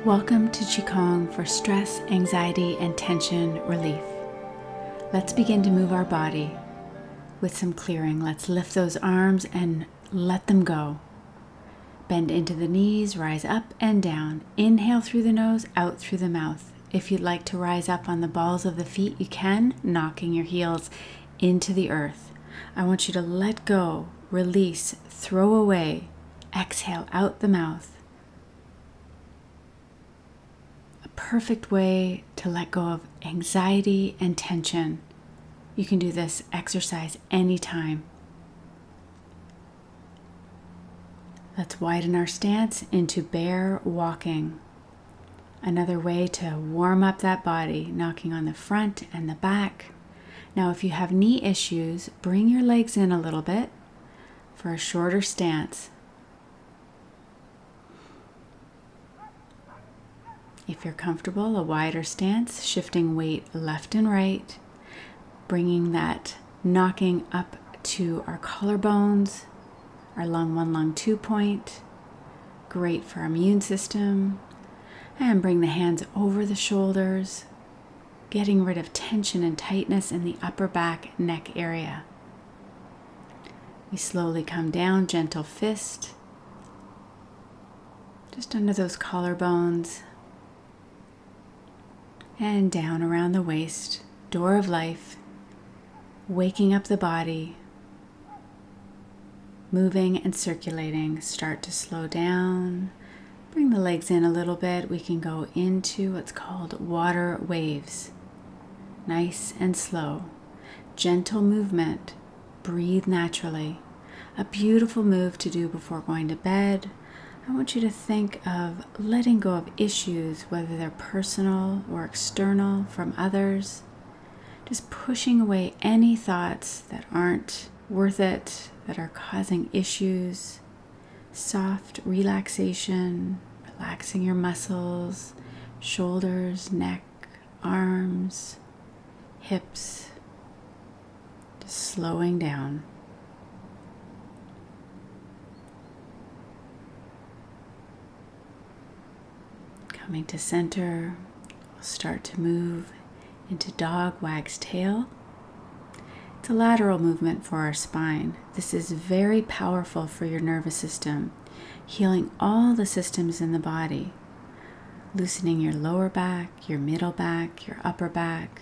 Welcome to Qigong for stress, anxiety, and tension relief. Let's begin to move our body with some clearing. Let's lift those arms and let them go. Bend into the knees, rise up and down. Inhale through the nose, out through the mouth. If you'd like to rise up on the balls of the feet, you can, knocking your heels into the earth. I want you to let go, release, throw away, exhale out the mouth. Perfect way to let go of anxiety and tension. You can do this exercise anytime. Let's widen our stance into bear walking. Another way to warm up that body, knocking on the front and the back. Now, if you have knee issues, bring your legs in a little bit for a shorter stance. If you're comfortable, a wider stance, shifting weight left and right, bringing that knocking up to our collarbones, our lung 1, lung 2 point, great for our immune system. And bring the hands over the shoulders, getting rid of tension and tightness in the upper back neck area. We slowly come down, gentle fist, just under those collarbones. And down around the waist, door of life, waking up the body, moving and circulating. Start to slow down, bring the legs in a little bit. We can go into what's called water waves. Nice and slow, gentle movement, breathe naturally. A beautiful move to do before going to bed. I want you to think of letting go of issues, whether they're personal or external from others. Just pushing away any thoughts that aren't worth it, that are causing issues. Soft relaxation, relaxing your muscles, shoulders, neck, arms, hips. Just slowing down. Coming to center, we'll start to move into dog wags tail. It's a lateral movement for our spine. This is very powerful for your nervous system, healing all the systems in the body, loosening your lower back, your middle back, your upper back,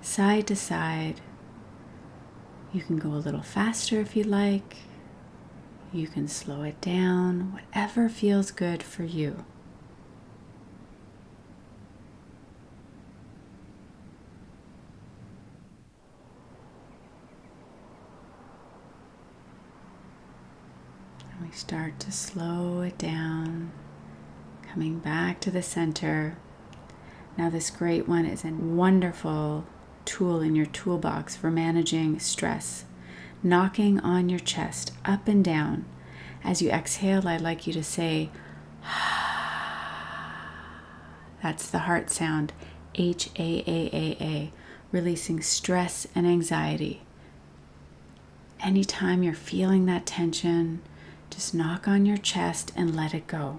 side to side. You can go a little faster if you like. You can slow it down, whatever feels good for you. We start to slow it down, coming back to the center. Now this great one is a wonderful tool in your toolbox for managing stress. Knocking on your chest, up and down. As you exhale, I'd like you to say, that's the heart sound, H-A-A-A-A, releasing stress and anxiety. Anytime you're feeling that tension, just knock on your chest and let it go.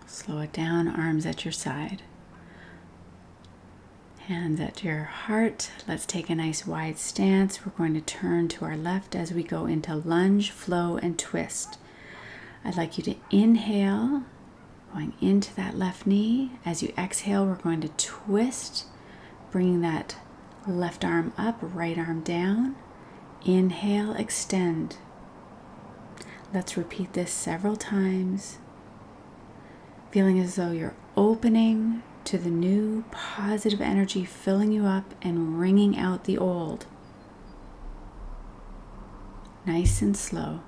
Slow it down, arms at your side. Hands at your heart. Let's take a nice wide stance. We're going to turn to our left as we go into lunge, flow, and twist. I'd like you to inhale, going into that left knee. As you exhale, we're going to twist, bringing that left arm up, right arm down. Inhale, extend. Let's repeat this several times, feeling as though you're opening to the new positive energy, filling you up and wringing out the old. Nice and slow.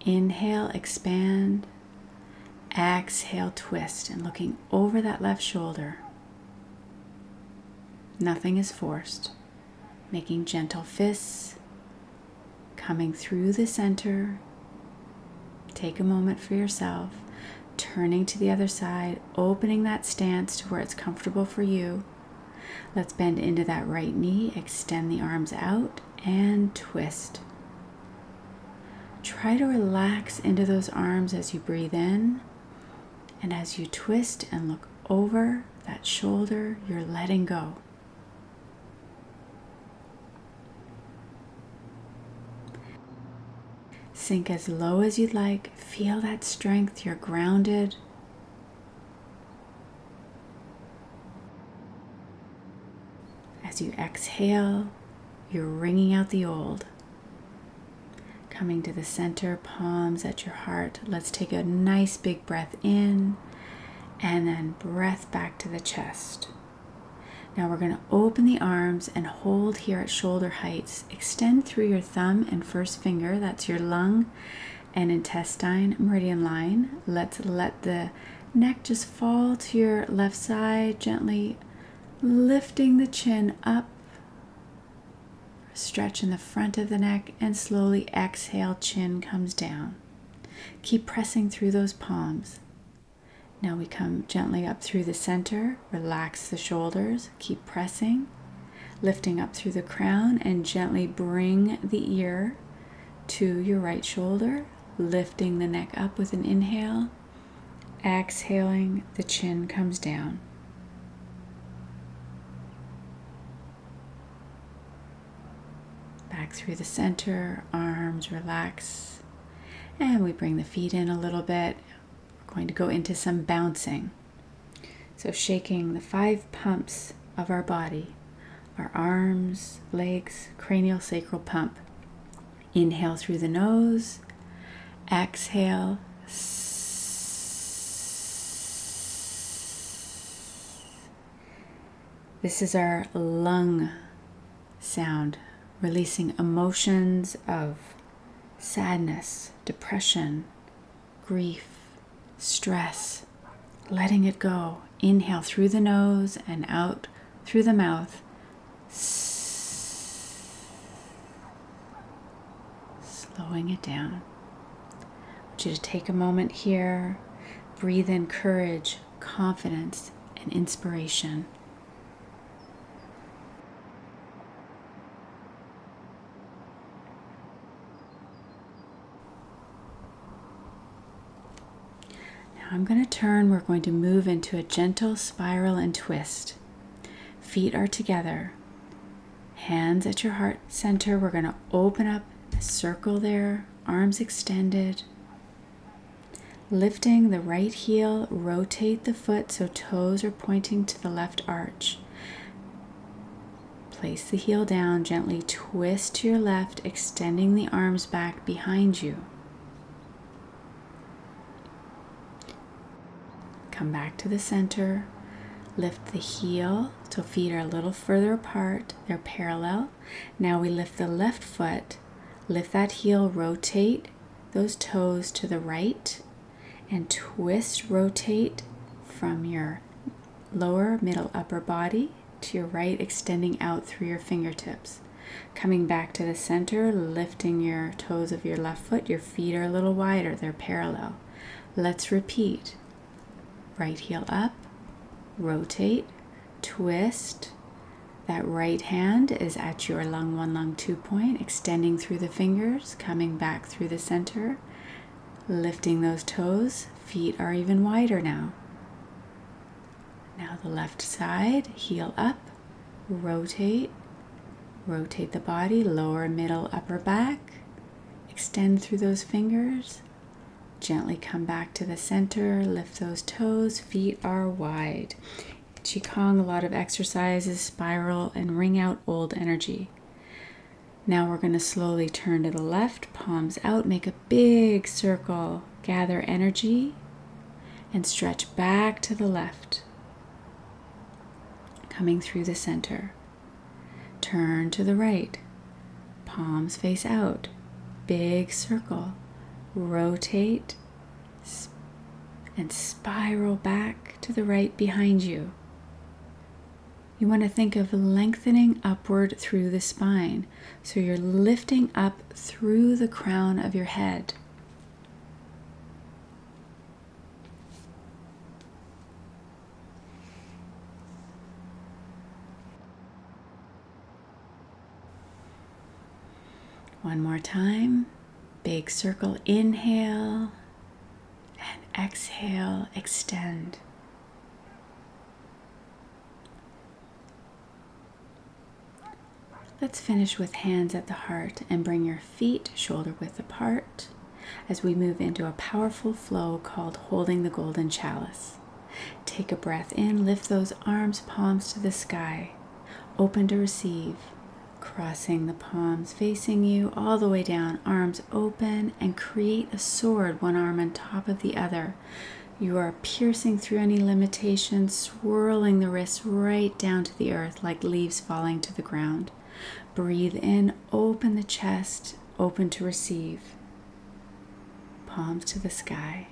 Inhale, expand. Exhale, twist, and looking over that left shoulder. Nothing is forced. Making gentle fists, coming through the center. Take a moment for yourself. turning to the other side, opening that stance to where it's comfortable for you. Let's bend into that right knee, extend the arms out, and twist. Try to relax into those arms as you breathe in, and as you twist and look over that shoulder, you're letting go. Sink as low as you'd like. Feel that strength. You're grounded. As you exhale, you're wringing out the old. Coming to the center, palms at your heart. Let's take a nice big breath in and then breath back to the chest. Now we're going to open the arms and hold here at shoulder heights. Extend through your thumb and first finger. That's your lung and intestine meridian line. Let's let the neck just fall to your left side, gently lifting the chin up. Stretch in the front of the neck and slowly exhale, chin comes down. Keep pressing through those palms. Now we come gently up through the center, relax the shoulders, keep pressing, lifting up through the crown and gently bring the ear to your right shoulder, lifting the neck up with an inhale, exhaling, the chin comes down. Back through the center, arms relax, and we bring the feet in a little bit. Going to go into some bouncing. So shaking the 5 pumps of our body, our arms, legs, cranial sacral pump. Inhale through the nose, exhale. This is our lung sound, releasing emotions of sadness, depression, grief, stress, letting it go. Inhale through the nose and out through the mouth. Slowing it down. I want you to take a moment here. Breathe in courage, confidence, and inspiration. I'm going to turn. We're going to move into a gentle spiral and twist. Feet are together. Hands at your heart center. We're going to open up a circle there. Arms extended. Lifting the right heel. Rotate the foot so toes are pointing to the left arch. Place the heel down. Gently twist to your left, extending the arms back behind you. Come back to the center, lift the heel, so feet are a little further apart, they're parallel. Now we lift the left foot, lift that heel, rotate those toes to the right, and twist, rotate from your lower, middle, upper body to your right, extending out through your fingertips. Coming back to the center, lifting your toes of your left foot, your feet are a little wider, they're parallel. Let's repeat. Right heel up, rotate, twist. That right hand is at your lung 1, lung 2 point, extending through the fingers, coming back through the center, lifting those toes. Feet are even wider now. Now the left side, heel up, rotate, rotate the body, lower, middle, upper back, extend through those fingers. Gently come back to the center, lift those toes, feet are wide. Qigong, a lot of exercises, spiral and wring out old energy. Now we're going to slowly turn to the left, palms out, make a big circle, gather energy, and stretch back to the left. Coming through the center. Turn to the right, palms face out, big circle. Rotate and spiral back to the right behind you. You want to think of lengthening upward through the spine. So you're lifting up through the crown of your head. One more time. Big circle, inhale, and exhale, extend. Let's finish with hands at the heart and bring your feet shoulder width apart as we move into a powerful flow called holding the golden chalice. Take a breath in, lift those arms, palms to the sky, open to receive, crossing the palms facing you all the way down, arms open, and create a sword, one arm on top of the other. You are piercing through any limitations, swirling the wrists right down to the earth like leaves falling to the ground. Breathe in, open the chest, open to receive. Palms to the sky.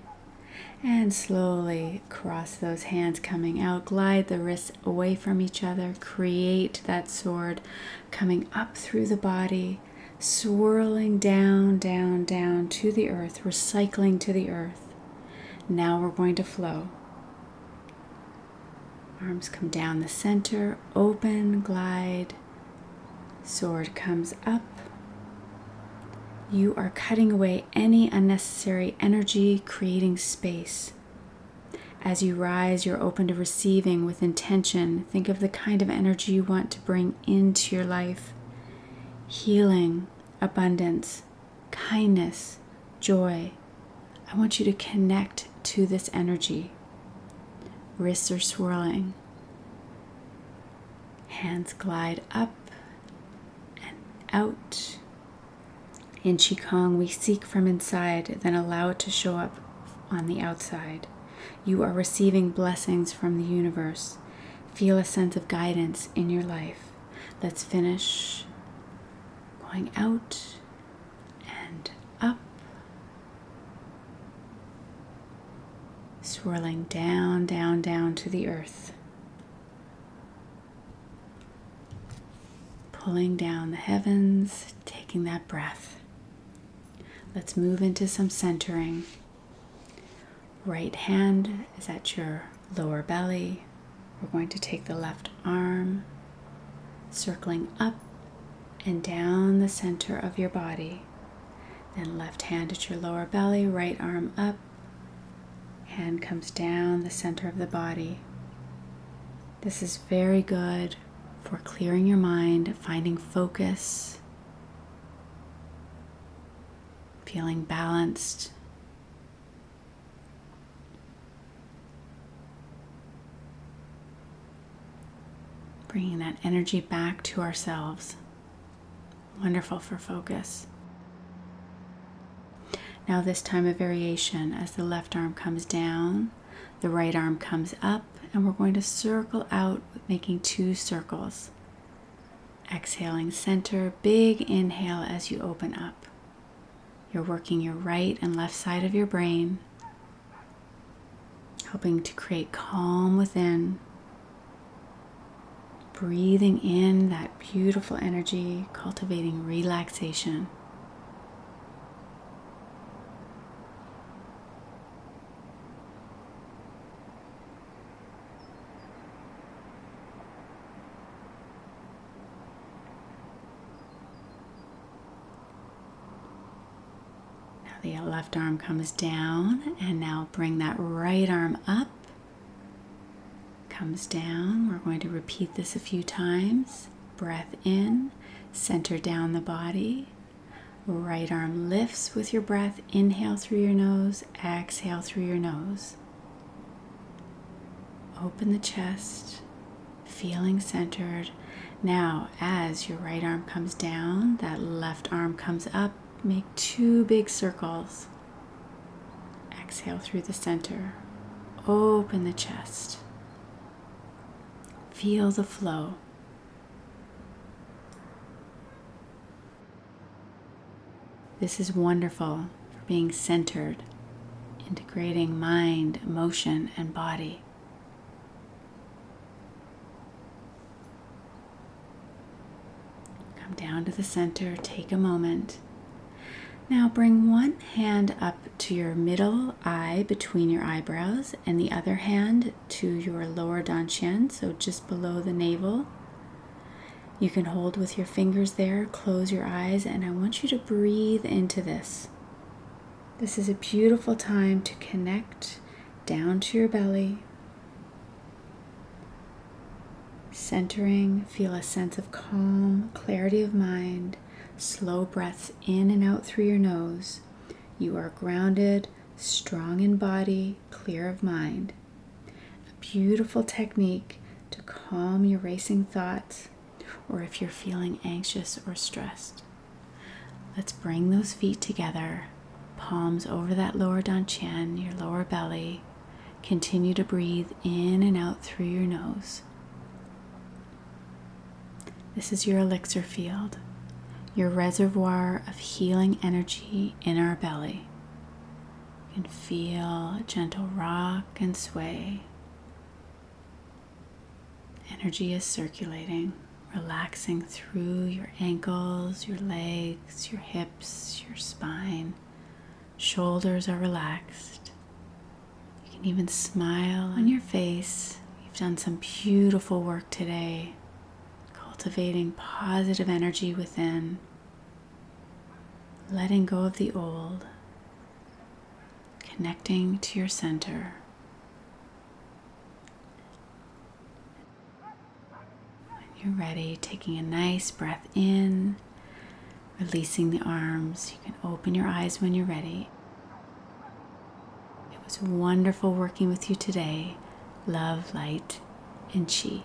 And slowly cross those hands coming out. Glide the wrists away from each other. Create that sword coming up through the body, swirling down, down, down to the earth, recycling to the earth. Now we're going to flow. Arms come down the center, open, glide. Sword comes up. You are cutting away any unnecessary energy, creating space. As you rise, you're open to receiving with intention. Think of the kind of energy you want to bring into your life. Healing, abundance, kindness, joy. I want you to connect to this energy. Wrists are swirling. Hands glide up and out. In Qigong, we seek from inside, then allow it to show up on the outside. You are receiving blessings from the universe. Feel a sense of guidance in your life. Let's finish going out and up. Swirling down, down, down to the earth. Pulling down the heavens, taking that breath. Let's move into some centering. Right hand is at your lower belly. We're going to take the left arm, circling up and down the center of your body. Then left hand at your lower belly, right arm up. Hand comes down the center of the body. This is very good for clearing your mind, finding focus, feeling balanced. Bringing that energy back to ourselves. Wonderful for focus. Now this time a variation. As the left arm comes down, the right arm comes up, and we're going to circle out, making 2 circles. Exhaling center, big inhale as you open up. You're working your right and left side of your brain, helping to create calm within. Breathing in that beautiful energy, cultivating relaxation. The left arm comes down, and now bring that right arm up, comes down. We're going to repeat this a few times. Breath in, center down the body. Right arm lifts with your breath. Inhale through your nose, exhale through your nose. Open the chest, feeling centered. Now, as your right arm comes down, that left arm comes up. Make 2 big circles. Exhale through the center. Open the chest. Feel the flow. This is wonderful for being centered, integrating mind, emotion, and body. Come down to the center, take a moment. Now bring one hand up to your middle eye between your eyebrows and the other hand to your lower dantian, so just below the navel. You can hold with your fingers there, close your eyes, and I want you to breathe into this. This is a beautiful time to connect down to your belly. Centering, feel a sense of calm, clarity of mind, slow breaths in and out through your nose. You are grounded, strong in body, clear of mind. A beautiful technique to calm your racing thoughts, or if you're feeling anxious or stressed. Let's bring those feet together, palms over that lower dantian, your lower belly. Continue to breathe in and out through your nose. This is your elixir field, your reservoir of healing energy in our belly. You can feel a gentle rock and sway. Energy is circulating, relaxing through your ankles, your legs, your hips, your spine. Shoulders are relaxed. You can even smile on your face. You've done some beautiful work today, cultivating positive energy within, letting go of the old, connecting to your center. When you're ready, taking a nice breath in, releasing the arms. You can open your eyes when you're ready. It was wonderful working with you today. Love, light, and chi.